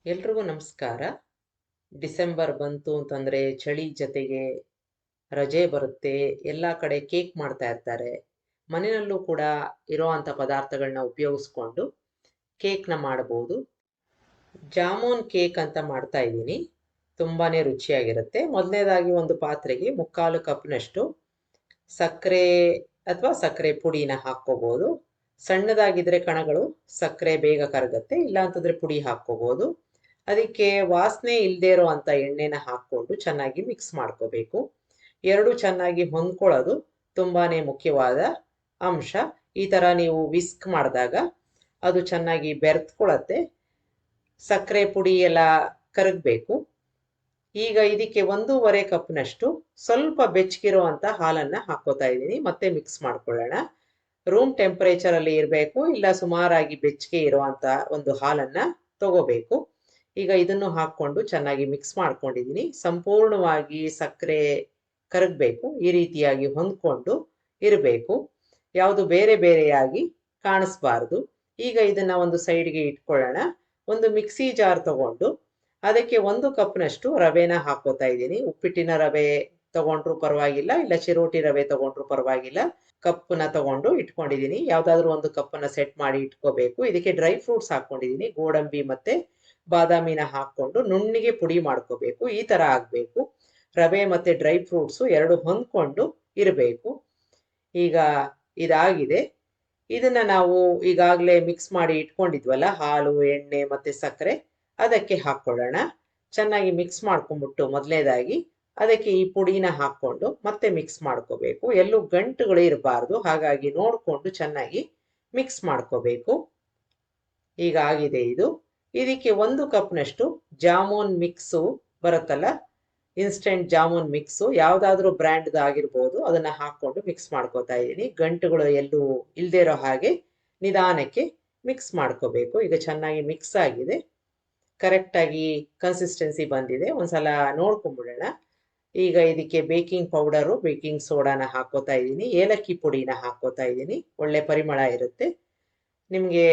ಎಲ್ರಿಗೂ ನಮಸ್ಕಾರ. ಡಿಸೆಂಬರ್ ಬಂತು ಅಂತಂದ್ರೆ ಚಳಿ ಜೊತೆಗೆ ರಜೆ ಬರುತ್ತೆ. ಎಲ್ಲ ಕಡೆ ಕೇಕ್ ಮಾಡ್ತಾ ಇರ್ತಾರೆ. ಮನೆಯಲ್ಲೂ ಕೂಡ ಇರೋಂಥ ಪದಾರ್ಥಗಳನ್ನ ಉಪಯೋಗಿಸ್ಕೊಂಡು ಕೇಕ್ನ ಮಾಡಬಹುದು. ಜಾಮೂನ್ ಕೇಕ್ ಅಂತ ಮಾಡ್ತಾ ಇದ್ದೀನಿ. ತುಂಬಾನೇ ರುಚಿಯಾಗಿರುತ್ತೆ. ಮೊದಲನೇದಾಗಿ ಒಂದು ಪಾತ್ರೆಗೆ 3/4 ಕಪ್ನಷ್ಟು ಸಕ್ಕರೆ ಅಥವಾ ಸಕ್ಕರೆ ಪುಡಿನ ಹಾಕ್ಕೋಬಹುದು. ಸಣ್ಣದಾಗಿದ್ರೆ ಕಣಗಳು ಸಕ್ಕರೆ ಬೇಗ ಕರಗತ್ತೆ, ಇಲ್ಲ ಅಂತಂದ್ರೆ ಪುಡಿ ಹಾಕ್ಕೋಬಹುದು. ಅದಕ್ಕೆ ವಾಸನೆ ಇಲ್ಲದೆ ಇರೋ ಅಂತ ಎಣ್ಣೆನ ಹಾಕ್ಕೊಂಡು ಚೆನ್ನಾಗಿ ಮಿಕ್ಸ್ ಮಾಡ್ಕೋಬೇಕು. ಎರಡು ಚೆನ್ನಾಗಿ ಹೊಂದ್ಕೊಳ್ಳೋದು ತುಂಬಾನೇ ಮುಖ್ಯವಾದ ಅಂಶ. ಈ ತರ ನೀವು ವಿಸ್ಕ್ ಮಾಡಿದಾಗ ಅದು ಚೆನ್ನಾಗಿ ಬೆರೆತ್ಕೊಳತ್ತೆ. ಸಕ್ಕರೆ ಪುಡಿ ಎಲ್ಲ ಕರಗಬೇಕು. ಈಗ ಇದಕ್ಕೆ 1.5 ಕಪ್ನಷ್ಟು ಸ್ವಲ್ಪ ಬೆಚ್ಚಗಿರೋ ಅಂತ ಹಾಲನ್ನ ಹಾಕೋತಾ ಇದ್ದೀನಿ. ಮತ್ತೆ ಮಿಕ್ಸ್ ಮಾಡ್ಕೊಳ್ಳೋಣ. ರೂಮ್ ಟೆಂಪರೇಚರ್ ಅಲ್ಲಿ ಇರಬೇಕು, ಇಲ್ಲ ಸುಮಾರಾಗಿ ಬೆಚ್ಚಗೆ ಇರುವಂತ ಒಂದು ಹಾಲನ್ನ ತಗೋಬೇಕು. ಈಗ ಇದನ್ನು ಹಾಕೊಂಡು ಚೆನ್ನಾಗಿ ಮಿಕ್ಸ್ ಮಾಡ್ಕೊಂಡಿದ್ದೀನಿ. ಸಂಪೂರ್ಣವಾಗಿ ಸಕ್ಕರೆ ಕರಗಬೇಕು. ಈ ರೀತಿಯಾಗಿ ಹೊಂದ್ಕೊಂಡು ಇರಬೇಕು. ಯಾವುದು ಬೇರೆ ಬೇರೆಯಾಗಿ ಕಾಣಿಸ್ಬಾರ್ದು. ಈಗ ಇದನ್ನ ಒಂದು ಸೈಡ್ಗೆ ಇಟ್ಕೊಳ್ಳೋಣ. ಒಂದು ಮಿಕ್ಸಿ ಜಾರ್ ತಗೊಂಡು ಅದಕ್ಕೆ 1 ಕಪ್ನಷ್ಟು ರವೆನ ಹಾಕೋತಾ ಇದ್ದೀನಿ. ಉಪ್ಪಿಟ್ಟಿನ ರವೆ ತಗೊಂಡ್ರು ಪರವಾಗಿಲ್ಲ, ಇಲ್ಲ ಚಿರೋಟಿ ರವೆ ತಗೊಂಡ್ರು ಪರವಾಗಿಲ್ಲ. ಕಪ್ಪನ್ನ ತಗೊಂಡು ಇಟ್ಕೊಂಡಿದ್ದೀನಿ. ಯಾವ್ದಾದ್ರು ಒಂದು ಕಪ್ಪನ್ನ ಸೆಟ್ ಮಾಡಿ ಇಟ್ಕೋಬೇಕು. ಇದಕ್ಕೆ ಡ್ರೈ ಫ್ರೂಟ್ಸ್ ಹಾಕೊಂಡಿದ್ದೀನಿ. ಗೋಡಂಬಿ ಮತ್ತೆ ಬಾದಾಮಿನ ಹಾಕೊಂಡು ನುಣ್ಣಿಗೆ ಪುಡಿ ಮಾಡ್ಕೋಬೇಕು. ಈ ತರ ಆಗ್ಬೇಕು. ರವೆ ಮತ್ತೆ ಡ್ರೈ ಫ್ರೂಟ್ಸು ಎರಡು ಹೊಂದ್ಕೊಂಡು ಇರಬೇಕು. ಈಗ ಇದಾಗಿದೆ. ಇದನ್ನ ನಾವು ಈಗಾಗಲೇ ಮಿಕ್ಸ್ ಮಾಡಿ ಇಟ್ಕೊಂಡಿದ್ವಲ್ಲ, ಹಾಲು, ಎಣ್ಣೆ ಮತ್ತೆ ಸಕ್ಕರೆ, ಅದಕ್ಕೆ ಹಾಕೊಳ್ಳೋಣ. ಚೆನ್ನಾಗಿ ಮಿಕ್ಸ್ ಮಾಡ್ಕೊಂಡ್ಬಿಟ್ಟು ಮೊದಲನೇದಾಗಿ ಅದಕ್ಕೆ ಈ ಪುಡಿನ ಹಾಕೊಂಡು ಮತ್ತೆ ಮಿಕ್ಸ್ ಮಾಡ್ಕೋಬೇಕು. ಎಲ್ಲೂ ಗಂಟುಗಳು ಇರಬಾರ್ದು, ಹಾಗಾಗಿ ನೋಡ್ಕೊಂಡು ಚೆನ್ನಾಗಿ ಮಿಕ್ಸ್ ಮಾಡ್ಕೋಬೇಕು. ಈಗ ಆಗಿದೆ ಇದು. ಇದಕ್ಕೆ 1 ಕಪ್ನಷ್ಟು ಜಾಮೂನ್ ಮಿಕ್ಸು ಬರುತ್ತಲ್ಲ, ಇನ್ಸ್ಟೆಂಟ್ ಜಾಮೂನ್ ಮಿಕ್ಸು, ಯಾವ್ದಾದ್ರು ಬ್ರ್ಯಾಂಡ್ ಆಗಿರ್ಬೋದು, ಅದನ್ನ ಹಾಕೊಂಡು ಮಿಕ್ಸ್ ಮಾಡ್ಕೋತಾ ಇದ್ದೀನಿ. ಗಂಟುಗಳು ಎಲ್ಲೂ ಇಲ್ದೇ ಇರೋ ಹಾಗೆ ನಿಧಾನಕ್ಕೆ ಮಿಕ್ಸ್ ಮಾಡ್ಕೋಬೇಕು. ಈಗ ಚೆನ್ನಾಗಿ ಮಿಕ್ಸ್ ಆಗಿದೆ. ಕರೆಕ್ಟ್ ಆಗಿ ಕನ್ಸಿಸ್ಟೆನ್ಸಿ ಬಂದಿದೆ. ಒಂದ್ಸಲ ನೋಡ್ಕೊಂಡ್ಬಿಡೋಣ. ಈಗ ಇದಕ್ಕೆ ಬೇಕಿಂಗ್ ಪೌಡರು, ಬೇಕಿಂಗ್ ಸೋಡಾನ ಹಾಕೋತಾ ಇದ್ದೀನಿ. ಏಲಕ್ಕಿ ಪುಡಿನ ಹಾಕೋತಾ ಇದ್ದೀನಿ. ಒಳ್ಳೆ ಪರಿಮಳ ಇರುತ್ತೆ. ನಿಮ್ಗೆ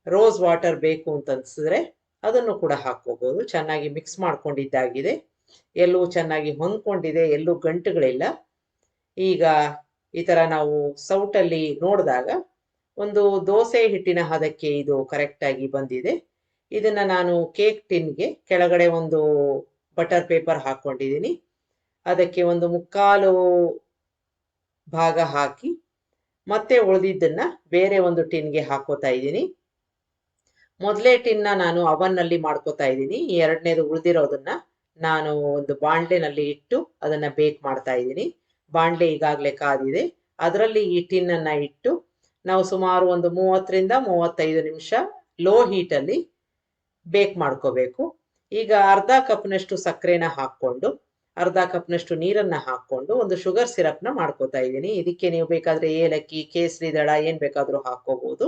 ರೋಸ್ ವಾಟರ್ ಬೇಕು ಅಂತ ಅನ್ಸಿದ್ರೆ ಅದನ್ನು ಕೂಡ ಹಾಕೋಬಹುದು. ಚೆನ್ನಾಗಿ ಮಿಕ್ಸ್ ಮಾಡ್ಕೊಂಡಿದ್ದಾಗಿದೆ. ಎಲ್ಲೂ ಚೆನ್ನಾಗಿ ಹೊಂದ್ಕೊಂಡಿದೆ, ಎಲ್ಲೂ ಗಂಟುಗಳಿಲ್ಲ. ಈಗ ಈ ತರ ನಾವು ಸೌಟಲ್ಲಿ ನೋಡಿದಾಗ ಒಂದು ದೋಸೆ ಹಿಟ್ಟಿನ ಹದಕ್ಕೆ ಇದು ಕರೆಕ್ಟ್ ಆಗಿ ಬಂದಿದೆ. ಇದನ್ನ ನಾನು ಕೇಕ್ ಟಿನ್ಗೆ ಕೆಳಗಡೆ ಒಂದು ಬಟರ್ ಪೇಪರ್ ಹಾಕೊಂಡಿದ್ದೀನಿ. ಅದಕ್ಕೆ ಒಂದು 3/4 ಭಾಗ ಹಾಕಿ ಮತ್ತೆ ಉಳಿದಿದ್ದನ್ನ ಬೇರೆ ಒಂದು ಟಿನ್ಗೆ ಹಾಕೋತಾ ಇದ್ದೀನಿ. ಮೊದಲೇ ಟಿನ್ನ ನಾನು ಅವನ್ ನಲ್ಲಿ ಮಾಡ್ಕೋತಾ ಇದ್ದೀನಿ. ಈ ಎರಡನೇದು ಉಳಿದಿರೋದನ್ನ ನಾನು ಒಂದು ಬಾಂಡ್ಲೆನಲ್ಲಿ ಇಟ್ಟು ಅದನ್ನ ಬೇಕ್ ಮಾಡ್ತಾ ಇದ್ದೀನಿ. ಬಾಂಡ್ಲೆ ಈಗಾಗಲೇ ಕಾದಿದೆ. ಅದರಲ್ಲಿ ಈ ಟಿನ್ ಅನ್ನ ಇಟ್ಟು ನಾವು ಸುಮಾರು ಒಂದು 30 ರಿಂದ 35 ನಿಮಿಷ ಲೋ ಹೀಟ್ ಅಲ್ಲಿ ಬೇಕ್ ಮಾಡ್ಕೋಬೇಕು. ಈಗ ಅರ್ಧ ಕಪ್ನಷ್ಟು ಸಕ್ಕರೆನ ಹಾಕೊಂಡು ಅರ್ಧ ಕಪ್ನಷ್ಟು ನೀರನ್ನ ಹಾಕೊಂಡು ಒಂದು ಶುಗರ್ ಸಿರಪ್ನ ಮಾಡ್ಕೋತಾ ಇದ್ದೀನಿ. ಇದಕ್ಕೆ ನೀವು ಬೇಕಾದ್ರೆ ಏಲಕ್ಕಿ, ಕೇಸರಿ ದಳ ಏನ್ ಬೇಕಾದ್ರೂ ಹಾಕೋಬಹುದು.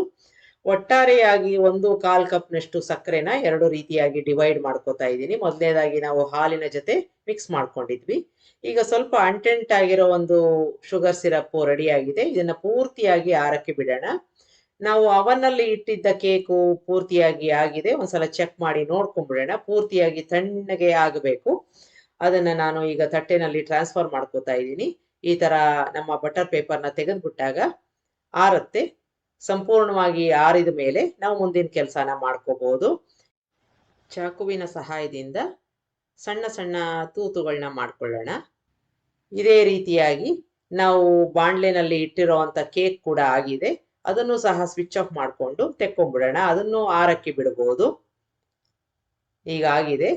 ಒಟ್ಟಾರೆಯಾಗಿ 1/4 ಕಪ್ನಷ್ಟು ಸಕ್ಕರೆನ ಎರಡು ರೀತಿಯಾಗಿ ಡಿವೈಡ್ ಮಾಡ್ಕೋತಾ ಇದ್ದೀನಿ. ಮೊದಲನೇದಾಗಿ ನಾವು ಹಾಲಿನ ಜೊತೆ ಮಿಕ್ಸ್ ಮಾಡ್ಕೊಂಡಿದ್ವಿ. ಈಗ ಸ್ವಲ್ಪ ಅಂಟೆಂಟ್ ಆಗಿರೋ ಒಂದು ಶುಗರ್ ಸಿರಪ್ ರೆಡಿ ಆಗಿದೆ. ಇದನ್ನ ಪೂರ್ತಿಯಾಗಿ ಆರಕ್ಕೆ ಬಿಡೋಣ. ನಾವು ಅವನ್ನಲ್ಲಿ ಇಟ್ಟಿದ್ದ ಕೇಕು ಪೂರ್ತಿಯಾಗಿ ಆಗಿದೆ. ಒಂದ್ಸಲ ಚೆಕ್ ಮಾಡಿ ನೋಡ್ಕೊಂಡ್ಬಿಡೋಣ. ಪೂರ್ತಿಯಾಗಿ ತಣ್ಣಗೆ ಆಗಬೇಕು. ಅದನ್ನ ನಾನು ಈಗ ತಟ್ಟೆನಲ್ಲಿ ಟ್ರಾನ್ಸ್ಫರ್ ಮಾಡ್ಕೋತಾ ಇದ್ದೀನಿ. ಈ ತರ ನಮ್ಮ ಬಟರ್ ಪೇಪರ್ನ ತೆಗೆದ್ಬಿಟ್ಟಾಗ ಆರತ್ತೆ. ಸಂಪೂರ್ಣವಾಗಿ ಆರಿದ ಮೇಲೆ ನಾವು ಮುಂದಿನ ಕೆಲಸನ ಮಾಡ್ಕೋಬಹುದು. ಚಾಕುವಿನ ಸಹಾಯದಿಂದ ಸಣ್ಣ ಸಣ್ಣ ತೂತುಗಳನ್ನ ಮಾಡ್ಕೊಳ್ಳೋಣ. ಇದೇ ರೀತಿಯಾಗಿ ನಾವು ಬಾಂಡ್ಲೆನಲ್ಲಿ ಇಟ್ಟಿರುವಂತ ಕೇಕ್ ಕೂಡ ಆಗಿದೆ. ಅದನ್ನು ಸಹ ಸ್ವಿಚ್ ಆಫ್ ಮಾಡಿಕೊಂಡು ತೆಕ್ಕೊಂಡ್ಬಿಡೋಣ. ಅದನ್ನು ಆರಕ್ಕೆ ಬಿಡಬಹುದು. ಈಗ ಆಗಿದೆ.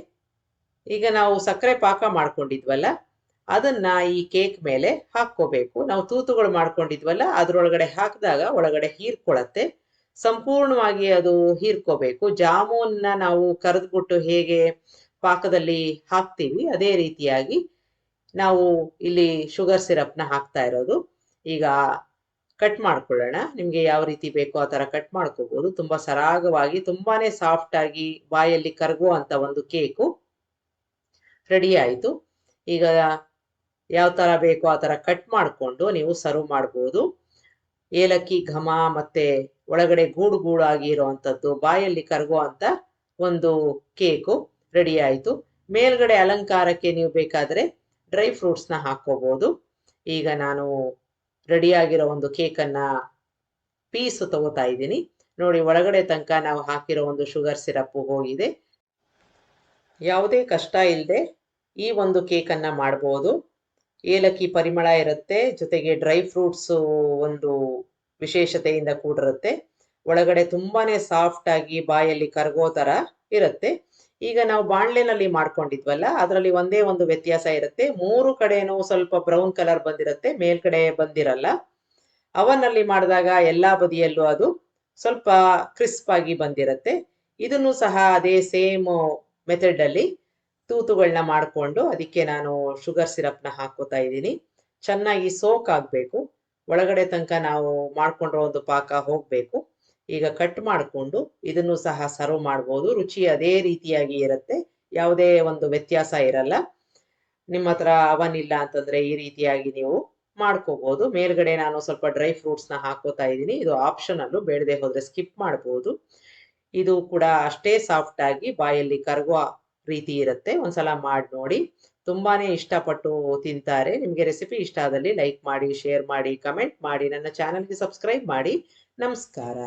ಈಗ ನಾವು ಸಕ್ಕರೆ ಪಾಕ ಮಾಡ್ಕೊಂಡಿದ್ವಲ್ಲ, ಅದನ್ನ ಈ ಕೇಕ್ ಮೇಲೆ ಹಾಕ್ಕೋಬೇಕು. ನಾವು ತೂತುಗಳು ಮಾಡ್ಕೊಂಡಿದ್ವಲ್ಲ, ಅದ್ರೊಳಗಡೆ ಹಾಕಿದಾಗ ಒಳಗಡೆ ಹೀರ್ಕೊಳತ್ತೆ. ಸಂಪೂರ್ಣವಾಗಿ ಅದು ಹೀರ್ಕೋಬೇಕು. ಜಾಮೂನ್ನ ನಾವು ಕರೆದ್ಬಿಟ್ಟು ಹೇಗೆ ಪಾಕದಲ್ಲಿ ಹಾಕ್ತೀವಿ, ಅದೇ ರೀತಿಯಾಗಿ ನಾವು ಇಲ್ಲಿ ಶುಗರ್ ಸಿರಪ್ನ ಹಾಕ್ತಾ ಇರೋದು. ಈಗ ಕಟ್ ಮಾಡ್ಕೊಳ್ಳೋಣ. ನಿಮ್ಗೆ ಯಾವ ರೀತಿ ಬೇಕೋ ಆ ತರ ಕಟ್ ಮಾಡ್ಕೋಬಹುದು. ತುಂಬಾ ಸರಾಗವಾಗಿ, ತುಂಬಾನೇ ಸಾಫ್ಟ್ ಆಗಿ ಬಾಯಲ್ಲಿ ಕರಗುವಂತ ಒಂದು ಕೇಕು ರೆಡಿ ಆಯ್ತು. ಈಗ ಯಾವ ತರ ಬೇಕೋ ಆ ತರ ಕಟ್ ಮಾಡ್ಕೊಂಡು ನೀವು ಸರ್ವ್ ಮಾಡ್ಬೋದು. ಏಲಕ್ಕಿ ಘಮ ಮತ್ತೆ ಒಳಗಡೆ ಗೂಡು ಗೂಡಾಗಿ ಇರುವಂತದ್ದು, ಬಾಯಲ್ಲಿ ಕರಗುವಂತ ಒಂದು ಕೇಕು ರೆಡಿ ಆಯಿತು. ಮೇಲ್ಗಡೆ ಅಲಂಕಾರಕ್ಕೆ ನೀವು ಬೇಕಾದರೆ ಡ್ರೈ ಫ್ರೂಟ್ಸ್ನ ಹಾಕ್ಕೋಬೋದು. ಈಗ ನಾನು ರೆಡಿಯಾಗಿರೋ ಒಂದು ಕೇಕನ್ನು ಪೀಸು ತಗೋತಾ ಇದ್ದೀನಿ. ನೋಡಿ, ಒಳಗಡೆ ತನಕ ನಾವು ಹಾಕಿರೋ ಒಂದು ಶುಗರ್ ಸಿರಪ್ಪು ಹೋಗಿದೆ. ಯಾವುದೇ ಕಷ್ಟ ಇಲ್ಲದೆ ಈ ಒಂದು ಕೇಕನ್ನು ಮಾಡ್ಬೋದು. ಏಲಕ್ಕಿ ಪರಿಮಳ ಇರುತ್ತೆ, ಜೊತೆಗೆ ಡ್ರೈ ಫ್ರೂಟ್ಸು ಒಂದು ವಿಶೇಷತೆಯಿಂದ ಕೂಡಿರುತ್ತೆ. ಒಳಗಡೆ ತುಂಬಾನೇ ಸಾಫ್ಟ್ ಆಗಿ ಬಾಯಲ್ಲಿ ಕರಗೋ ಥರ ಇರುತ್ತೆ. ಈಗ ನಾವು ಬಾಣಲೆನಲ್ಲಿ ಮಾಡ್ಕೊಂಡಿದ್ವಲ್ಲ, ಅದರಲ್ಲಿ ಒಂದೇ ಒಂದು ವ್ಯತ್ಯಾಸ ಇರುತ್ತೆ. 3 ಕಡೆನೂ ಸ್ವಲ್ಪ ಬ್ರೌನ್ ಕಲರ್ ಬಂದಿರುತ್ತೆ, ಮೇಲ್ಗಡೆ ಬಂದಿರಲ್ಲ. ಅವನ್ನಲ್ಲಿ ಮಾಡಿದಾಗ ಎಲ್ಲಾ ಬದಿಯಲ್ಲೂ ಅದು ಸ್ವಲ್ಪ ಕ್ರಿಸ್ಪ್ ಆಗಿ ಬಂದಿರುತ್ತೆ. ಇದನ್ನು ಸಹ ಅದೇ ಸೇಮ್ ಮೆಥಡ್ ಅಲ್ಲಿ ತೂತುಗಳನ್ನ ಮಾಡಿಕೊಂಡು ಅದಕ್ಕೆ ನಾನು ಶುಗರ್ ಸಿರಪ್ನ ಹಾಕೋತಾ ಇದ್ದೀನಿ. ಚೆನ್ನಾಗಿ ಸೋಕ್ ಆಗಬೇಕು, ಒಳಗಡೆ ತನಕ ನಾವು ಮಾಡ್ಕೊಂಡಿರೋ ಒಂದು ಪಾಕ ಹೋಗಬೇಕು. ಈಗ ಕಟ್ ಮಾಡಿಕೊಂಡು ಇದನ್ನು ಸಹ ಸರ್ವ್ ಮಾಡ್ಬೋದು. ರುಚಿ ಅದೇ ರೀತಿಯಾಗಿ ಇರುತ್ತೆ, ಯಾವುದೇ ಒಂದು ವ್ಯತ್ಯಾಸ ಇರಲ್ಲ. ನಿಮ್ಮ ಹತ್ರ ಅವನ್ ಇಲ್ಲ ಅಂತಂದ್ರೆ ಈ ರೀತಿಯಾಗಿ ನೀವು ಮಾಡ್ಕೋಬಹುದು. ಮೇಲ್ಗಡೆ ನಾನು ಸ್ವಲ್ಪ ಡ್ರೈ ಫ್ರೂಟ್ಸ್ನ ಹಾಕೋತಾ ಇದ್ದೀನಿ. ಇದು ಆಪ್ಷನಲ್ಲು, ಬೇಡದೆ ಹೋದ್ರೆ ಸ್ಕಿಪ್ ಮಾಡ್ಬೋದು. ಇದು ಕೂಡ ಅಷ್ಟೇ ಸಾಫ್ಟ್ ಆಗಿ ಬಾಯಲ್ಲಿ ಕರಗುವ ರೀತಿ ಇರುತ್ತೆ. ಒಂದ್ಸಲ ಮಾಡಿ ನೋಡಿ, ತುಂಬಾನೇ ಇಷ್ಟಪಟ್ಟು ತಿಂತಾರೆ. ನಿಮಗೆ ರೆಸಿಪಿ ಇಷ್ಟ ಆದಲ್ಲಿ ಲೈಕ್ ಮಾಡಿ, ಶೇರ್ ಮಾಡಿ, ಕಮೆಂಟ್ ಮಾಡಿ, ನನ್ನ ಚಾನಲ್ಗೆ ಸಬ್ಸ್ಕ್ರೈಬ್ ಮಾಡಿ. ನಮಸ್ಕಾರ.